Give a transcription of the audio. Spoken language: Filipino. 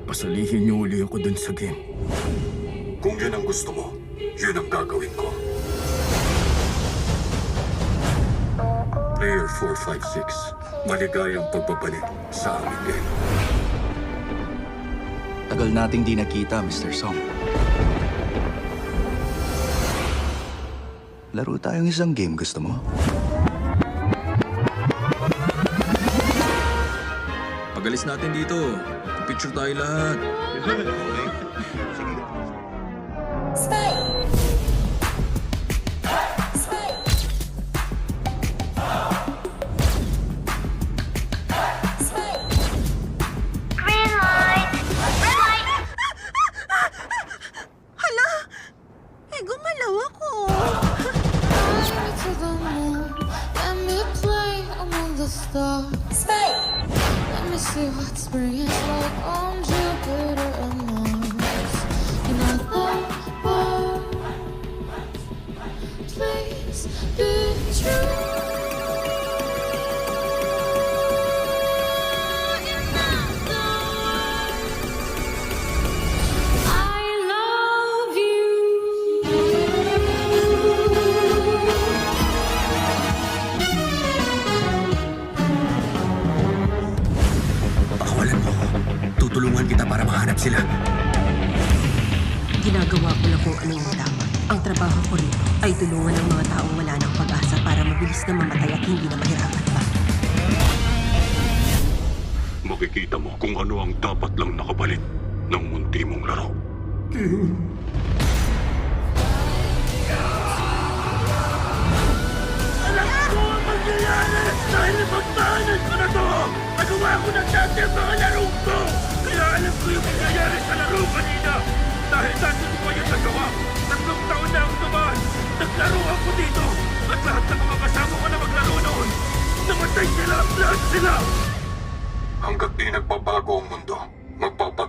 Pasalihin niyo uli ako dun sa game. Kung yun ang gusto mo, yun ang gagawin ko. Player 456, maligayang pagbabalik sa aming game. Tagal nating di nakita, Mr. Song. Laro tayong isang game, gusto mo? Pag-alis natin dito, picture tayo lahat. Green light! Red light! Hala! Eh, gumalaw ako. To the moon, let me play among the stars. Let me see what spring is like on Jupiter and Mars. You know the world, please be true. You know the world, I love you. Pakawalan mo ako. Tutulungan kita para mahanap sila. Ginagawa ko lang kung ano yung tama. Ang trabaho ko rito ay tulungan ng mga taong wala ng pag-asa para mabilis na mamatay at hindi na mahirapan pa. Makikita mo kung ano ang dapat lang nakapalit ng munti mong laro. Alam ko ang mangyayari dahil ipagtahanan ko na to! Nagawa ko na dati ang mga laro ko! Kaya alam ko yung mangyayari sa laro kanina! Dahil dati ko pa yung nagawa! 3 taon na ang dumaan! Naglaro ako dito! At lahat ng mga kasama ko na maglaro noon! Namatay sila! Lahat sila! Hanggat di nagbabago ang mundo, magpapatuloy